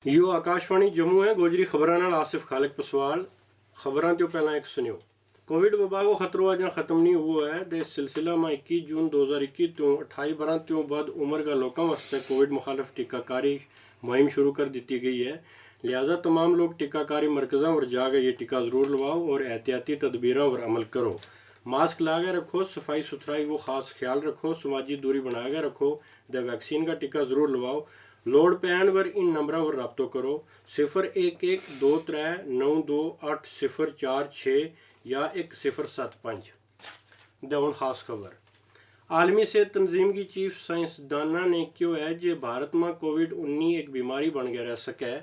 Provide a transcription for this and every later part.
यो आकाशवाणी जम्मू है। गोजरी खबरां नाल आसिफ खालिक पसवाल। खबरां तो पहला एक सुनियो। कोविड वबा को खतरो अजें खत्म नहीं हुआ है। इस सिलसिला में 21 जून 2021 तो 28 बरह तो बाद उम्र का लोगों वास्ते कोविड मुखालिफ टीकाकारी मुहिम शुरू कर दी गई है। लिहाजा तमाम लोग टीकाकारी मरकज़ों पर जाकर ये टीका ज़रूर लवाओ और एहतियाती तदबीरों पर अमल करो। मास्क ला के रखो, सफाई सुथराई को खास ख्याल रखो, समाजी दूरी बना के रखो। द वैक्सीन का टीका ज़रूर लवाओ। लोड पैन पर इन नंबरों पर रब्तो करो 0112392804 या 1075। दौन खास खबर आलमी सेहत तंजीम की चीफ साइंसदाना ने क्यों है जे भारत में कोविड-19 एक बीमारी बन गया रह सके।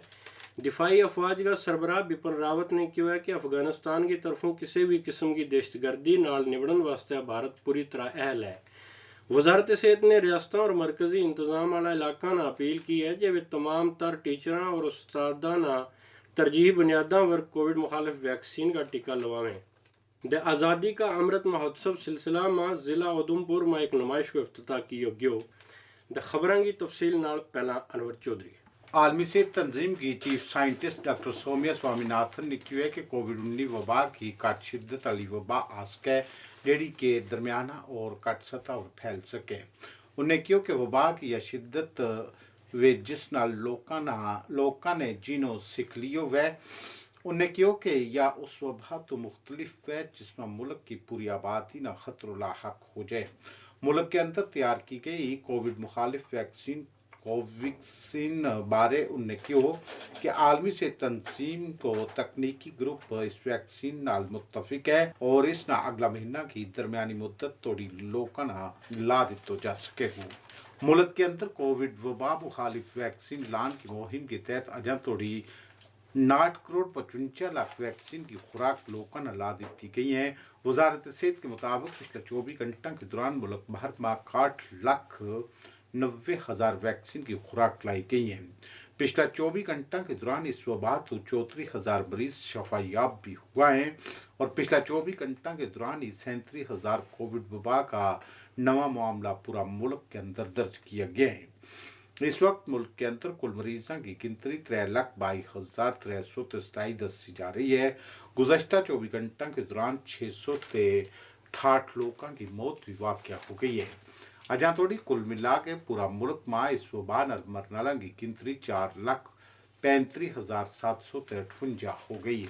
दिफाई अफवाज का सरबराह बिपिन रावत ने क्यों है कि अफगानिस्तान की तरफों किसी भी किस्म की दहशतगर्दी नाल निबड़न वास्ते भारत पूरी तरह अहल है। वजारत सेहत ने रियासतों और मरकजी इंतजाम वाला इलाका ने अपील की है कि वे तमाम तर टीचर और उस्तादाना तरजीही बुनियादों पर कोविड मुखालिफ वैक्सीन का टीका लगवाएं। द आज़ादी का अमृत महोत्सव सिलसिला में ज़िला उधमपुर में एक नुमाइश को इफ्तिताह की गयो। द खबरों की तफसील नाल पहला अनवर चौधरी। आलमी सेहत तंजीम की chief scientist doctor Soumya Swaminathan ने कहा कि कोविड-19 वबा की घट शिद्दत वाली वबा आ सके जेड़ी के दरमियाना और घट सतह पर फैल सके। उन्हें कहा कि वबा की यह शिद्दत वे जिस नाल लोकां ने जीनो सीख लियो वै। उन्हें कहा कि यह उस वबा तो मुख्तलिफ है जिसमें मुल्क की पूरी आबादी न खतरो लाहक हो जाए। मुल्क के अंदर तैयार की गई कोविड मुखालिफ वैक्सीन कोवैक्सीन बारे उन्हें कहा कि आलमी से तंजीम को तकनीकी ग्रुप इस वैक्सीन नाल मुत्तफिक है और इस ना अगला महीना की दरमियानी मुद्दत थोड़ी लोगों ला दितो जा सके हो। मुल्क के अंदर कोविड वबा मुखालिफ वैक्सीन लान की मुहिम के तहत अजा थोड़ी 9,55,00,000 वैक्सीन की खुराक लोगों ने ला दी गई है। वजारत सेहत के मुताबिक पिछले 24 घंटों के दौरान मुल्क भर में 68,90,000 वैक्सीन की खुराक लाई गई है। पिछले 24 घंटों के दौरान इस वबा तो 34,000 मरीज शफायाब भी हुआ है और पिछले 24 घंटों के दौरान ही 37,000 कोविड वबा का नवा मामला पूरा मुल्क के अंदर दर्ज किया गया है। इस वक्त मुल्क के अंदर कुल मरीजों की गिनती 3,22,327 दसी जा रही है। गुज़श्ता 24 घंटों के दौरान 668 लोगों की मौत भी वाक़या हो गई है। अजा थोड़ी कुल मिला के पूरा मुल्क में इस वबा नाल मरने वालों की गिनती 4,35,753 हो गई है।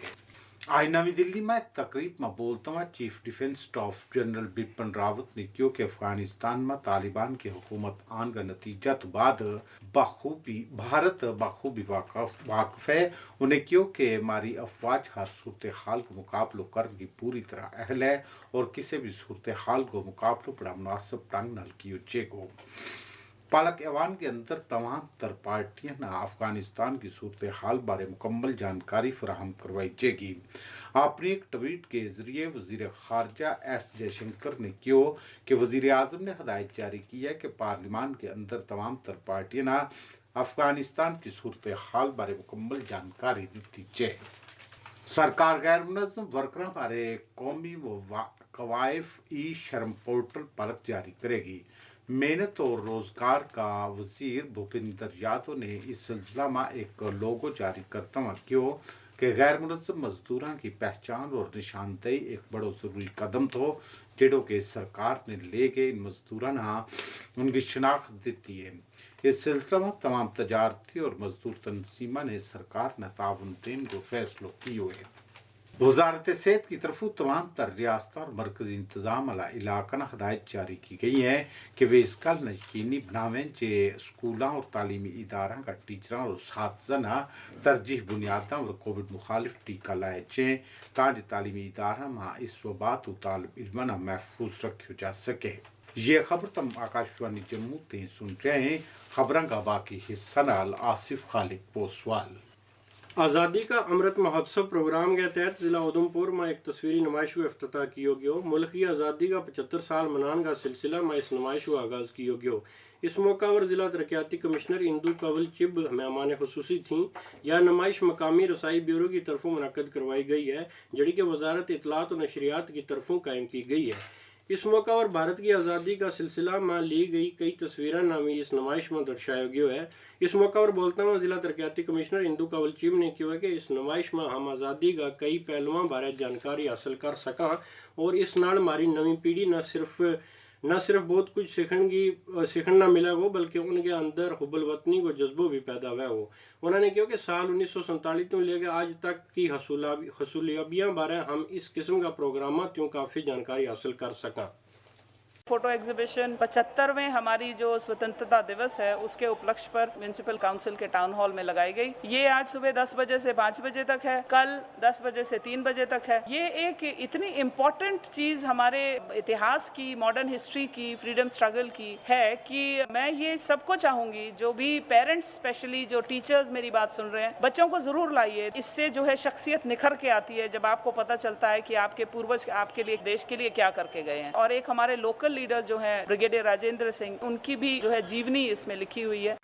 आज नवी दिल्ली में एक तकरीब में बोलते हुए chief defence staff general Bipin Rawat ने कहा कि अफगानिस्तान में तालिबान की हुकूमत आने का नतीजा तो बाद भारत बखूबी वाकफ है। उन्हें कहा कि हमारी अफवाज हर सूरत हाल को मुकाबलो करने की पूरी तरह अहल है और किसी भी सूरत हाल को मुकाबलो बड़ा मुनासिब ढंग नाल किया जाएगा। पालक ऐवान के अंदर तमाम तर पार्टियां ने अफगानिस्तान की सूरत हाल बारे मुकम्मल जानकारी फराहम करवाई जाएगी। अपने एक ट्वीट के जरिए वजीर खारजा एस जयशंकर ने कहा कि वजीर आजम ने हदायत जारी की है कि पार्लियामान के अंदर तमाम तर पार्टियां ने अफगानिस्तान की सूरत हाल बारे मुकम्मल जानकारी दी जाए। सरकार गैर मुनज़्ज़म वर्करों बारे कौमी कवायफ ई शर्म पोर्टल पलक जारी करेगी। मेहनत और रोजगार का वजीर भूपिंदर यादव ने इस सिलसिला में एक लोगो जारी करता हुआ कहा कि गैर मुनज़्ज़म मजदूरों की पहचान और निशानदेही एक बड़ो जरूरी कदम तो जेड़ो के सरकार ने ले गए इन मजदूरों ने उनकी शनाख्त दी है। इस सिलसिले में तमाम तजारती और मजदूर तंजीमा ने सरकार ने ताउन देने को फैसलों किए है। वजारत सेहत की तरफ तमाम तर रियासतों और मरकजी इंतजाम वाला इलाका हदायत जारी की गई है कि वे इस गल न यकीनी बनावें जे स्कूलों और तालीमी इदारों का टीचरों और साथजना तरजीह बुनियादों पर कोविड मुखालिफ टीका लाए जाए ताकि तालीमी इदारा में इस वबा तो तालिब इल्म महफूज रखा जा सके। ये खबर तुम आकाशवाणी जम्मू ते सुन रहे हैं। खबरों का बाकी हिस्सा नाल आसिफ खालिक पोसवाल। आज़ादी का अमृत महोत्सव प्रोग्राम के तहत ज़िला उधमपुर में एक तस्वीरी नुमाइश को इफ्तिताह किया गया। मुल्क की आज़ादी का 75 साल मनाने का सिलसिला में इस नुमाइश को आगाज़ किया गया। इस मौका पर ज़िला तरक्याती कमिश्नर इंदू कंवल चिब मेहमान खुसूसी थी। यह नुमाइश मकामी रसाई ब्यूरो की तरफों मुनक्कद करवाई गई है जड़ी के वजारत इतलात और नशरियात की तरफों कायम की गई है। इस मौका पर भारत की आज़ादी का सिलसिला में ली गई कई तस्वीरें नामी इस नुमाइश में दर्शाया गया है। इस मौका पर बोलते हुए जिला तरक्याती कमिश्नर इंदू कंवल चीम ने कहा है कि इस नुमाइश में हम आज़ादी का कई पहलुओं बारे जानकारी हासिल कर सका और इस नाल हमारी नवी पीढ़ी न सिर्फ बहुत कुछ सीखना मिला हो बल्कि उनके अंदर हुब्बुल वतनी को जज्बो भी पैदा हुआ हो। उन्होंने कहा कि साल 1947 तो लेकर आज तक की हसूलियाबियां बारे हम इस किस्म का प्रोग्राम त्यों काफ़ी जानकारी हासिल कर सका। फोटो एग्जीबिशन 75वें हमारी जो स्वतंत्रता दिवस है उसके उपलक्ष्य पर म्युनिसिपल काउंसिल के टाउन हॉल में लगाई गई। ये आज सुबह 10 बजे से 5 बजे तक है, कल 10 बजे से 3 बजे तक है। ये एक इतनी इम्पोर्टेंट चीज हमारे इतिहास की, मॉडर्न हिस्ट्री की, फ्रीडम स्ट्रगल की है कि मैं ये सबको चाहूंगी, जो भी पेरेंट्स स्पेशली जो टीचर्स मेरी बात सुन रहे हैं, बच्चों को जरूर लाइए। इससे जो है शख्सियत निखर के आती है जब आपको पता चलता है कि आपके पूर्वज आपके लिए, देश के लिए क्या करके गए हैं। और एक हमारे लोकल लीडर जो है ब्रिगेडियर राजेंद्र सिंह, उनकी भी जो है जीवनी इसमें लिखी हुई है।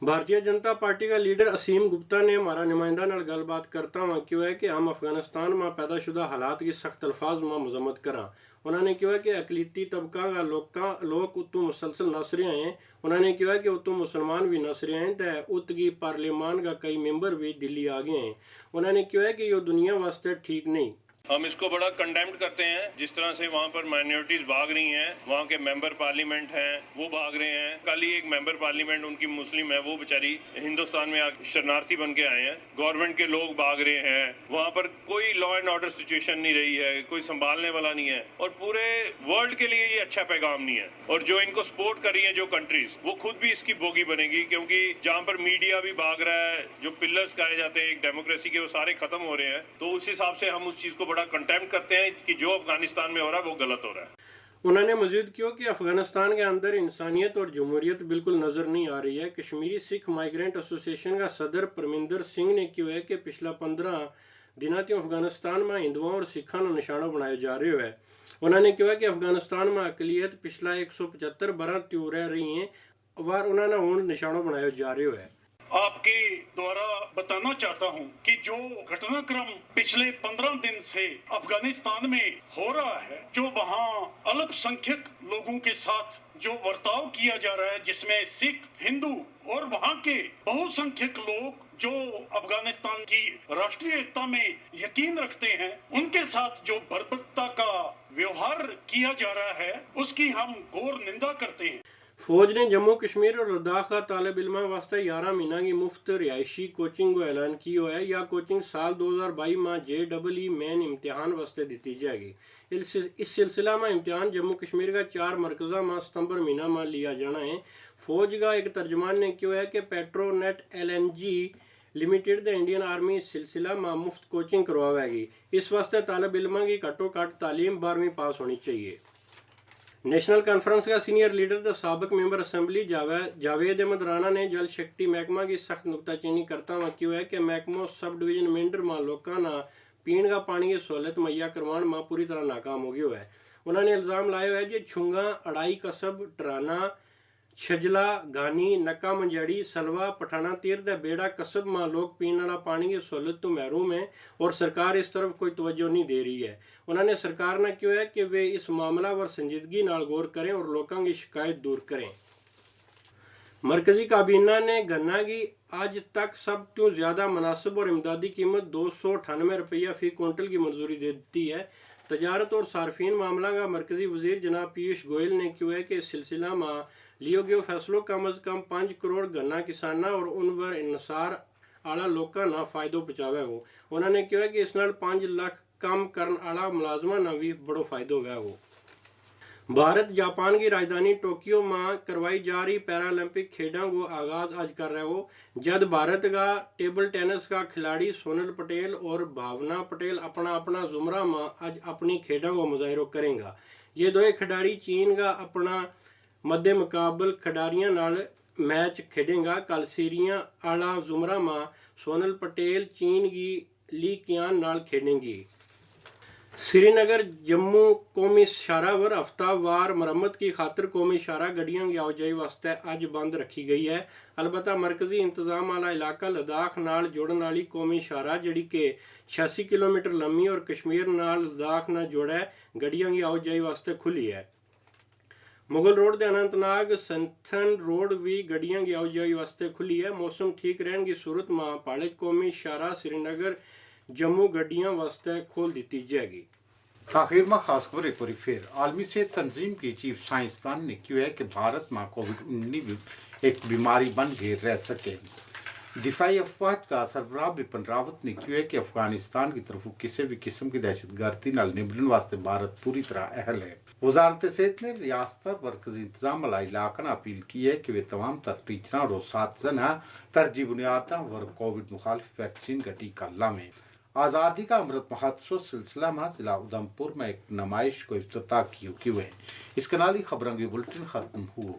भारतीय जनता पार्टी का लीडर असीम गुप्ता ने हमारा नुमाइंदा नाल गलबात करता हुआ क्यों है कि हम अफगानिस्तान में पैदाशुदा हालात की सख्त अल्फाज में मजम्मत करा। उन्होंने कहा कि अकलीती तबका का लोग उतू मुसलसल नस रहे हैं। उन्होंने कहा कि उतू मुसलमान भी नस रहे हैं तो उत की पार्लियामान का कई मेंबर भी दिल्ली आ गए हैं। उन्होंने कहा कि ये दुनिया वास्ते ठीक नहीं। हम इसको बड़ा कंडेम्ड करते हैं जिस तरह से वहाँ पर माइनॉरिटीज भाग रही हैं, वहाँ के मेंबर पार्लियामेंट हैं वो भाग रहे हैं। कल ही एक मेंबर पार्लियामेंट उनकी मुस्लिम है, वो बेचारी हिंदुस्तान में शरणार्थी बन के आए हैं। गवर्नमेंट के लोग भाग रहे हैं, वहाँ पर कोई लॉ एंड ऑर्डर सिचुएशन नहीं रही है, कोई संभालने वाला नहीं है और पूरे वर्ल्ड के लिए ये अच्छा पैगाम नहीं है। और जो इनको सपोर्ट कर रही है जो कंट्रीज, वो खुद भी इसकी बोगी बनेगी, क्योंकि जहाँ पर मीडिया भी भाग रहा है, जो पिलर्स कहे जाते हैं एक डेमोक्रेसी के, वो सारे खत्म हो रहे हैं। तो उस हिसाब से हम उस चीज को बड़ा कंटेम्प्ट करते हैं कि जो अफगानिस्तान में हो रहा है वो गलत हो रहा है। उन्होंने मजीद किया कि अफगानिस्तान के अंदर इंसानियत और जमहूरियत बिल्कुल नजर नहीं आ रही है। कश्मीरी सिख माइग्रेंट एसोसिएशन का सदर परमिंदर सिंह ने कहा है कि पिछला 15 दिनों तो अफगानिस्तान में हिंदुओं और सिखों को निशाना बनाया जा रहा है। उन्होंने कहा कि अफगानिस्तान में अकलियत पिछला 175 बरस त्यों रह रही है और उन्होंने हूँ निशाना बनाया जा रहा है। आपके द्वारा बताना चाहता हूं कि जो घटनाक्रम पिछले 15 दिन से अफगानिस्तान में हो रहा है, जो वहां अल्पसंख्यक लोगों के साथ जो बर्ताव किया जा रहा है, जिसमें सिख, हिंदू और वहां के बहुसंख्यक लोग जो अफगानिस्तान की राष्ट्रीय एकता में यकीन रखते हैं, उनके साथ जो बर्बरता का व्यवहार किया जा रहा है, उसकी हम घोर निंदा करते हैं। फौज ने जम्मू कश्मीर और लद्दाख का तालिब इल्मां वास्ते 11 महीना की मुफ्त रिहायशी कोचिंग को ऐलान किया है। यह कोचिंग साल 2022 में JEE मेन इम्तिहान वास्ते दी जाएगी। इस सिलसिला में इम्तिहान जम्मू कश्मीर का 4 मरकज़ा में सितंबर महीना में लिया जाना है। फौज का एक तर्जमान ने कहा है कि Petronet LNG limited the Indian army इस सिलसिला में मुफ्त कोचिंग करवाएगी। इस वास्ते तालिब इल्मां की घट्टो घट्ट तालीम 12वीं पास होनी चाहिए। नेशनल कॉन्फ्रेंस का सीनियर लीडर द साबिक मेंबर असम्बली जावेद अहमद राणा ने जल शक्ति महकमा की सख्त नुकताचीनी करता हुआ क्यों है कि महकमो सब डिवीजन मेंढर में लोगों ना पीने का पानी की सहूलत मुहैया करवाने में पूरी तरह नाकाम हो गया है। उन्होंने इल्जाम लाया है कि छुंगा, अड़ाई कसब, टराना, छजला, गानी, नक्का मंजाड़ी, सलवा, पठाना तीर द बेड़ा कसब में लोग पीने वाला पानी की सहूलत तो महरूम है और सरकार इस तरफ कोई तवज्जो नहीं दे रही है। उन्होंने सरकार ने क्यों है कि वे इस मामला पर संजीदगी नाल गौर करें और लोगों की शिकायत दूर करें। मरकजी काबीना ने गन्ना की आज तक सब तो ज़्यादा मुनासिब और इमदादी कीमत 298 रुपया फी कुंटल की मंजूरी दे दी है। तजारत और सार्फिन मामला का मरकजी वजीर जनाब पीयूष गोयल ने क्यों है कि इस सिलसिला में लियो गए फैसलों कम अज कम 5 करोड़ गन्ना किसाना और उन पर इनसार आला लोगों ना फायदो पहुँचावे हो। उन्होंने कहा कि इस नाल 5 लाख काम करने आला मुलाजमा ना भी बड़ो फायदो हुआ हो। भारत जापान की राजधानी टोक्यो में करवाई जा रही पैरालंपिक खेलों को आगाज आज कर रहे हो, जब भारत का टेबल टेनिस का खिलाड़ी सोनल पटेल और भावना पटेल अपना अपना जुमरा में आज अपनी खेलों को मुजाहिरा करेंगे। ये दो खिलाड़ी चीन का अपना मध्य मुकाबल खिडारियों नाल मैच खेडेंगा। कल सीरिया आला जुमरा में सोनल पटेल चीन की ली कियान नाल खेडेंगी। श्रीनगर जम्मू कौमी शाहरावर हफ्तावार मुरम्मत की खातर कौमी शाहरा गड्डियां की आवाजाही वास्ते अज बंद रखी गई है। अलबत्ता मरकजी इंतजाम वाला इलाका लद्दाख नाल जोड़न वाली कौमी शाहरा जिहड़ी कि 86 किलोमीटर लंबी और कश्मीर नाल लद्दाख नाल जोड़े गड्डियां की आवाजाही वास्ते खुली है। मुगल रोड के अनंतनाग संथन रोड भी गड्डियां की आवाजाही वास्ते खुली है। मौसम ठीक रहने की सूरत में पालिक कौमी शाहरा श्रीनगर जम्मू गड्डियां वास्ते खोल दी जाएगी। आखिर में खास खबर एक बार फिर आलमी सेहत तंजीम की चीफ साइंसदान ने क्यों है कि भारत में कोविड-19 एक बीमारी बन के रह सके। दिफाई अफवाज का सरबराह बिपिन रावत ने क्यों है कि अफगानिस्तान की तरफ किसी भी किस्म की दहशतगर्दी नाल निबड़न वास्ते भारत पूरी तरह अहल है। वजारत सेहत ने रियासत मरकजी इंतजाम वाला इलाका अपील की है कि वे तमाम तर टीचर और साथजना तरजीह बुनियादा वर कोविड मुखालिफ वैक्सीन का टीका लावें। आज़ादी का अमृत महोत्सव सिलसिला में जिला उधमपुर में एक नुमाइश को इफ्तिताह की हुई है। इसके नाल ही खबरों की बुलेटिन खत्म हुआ।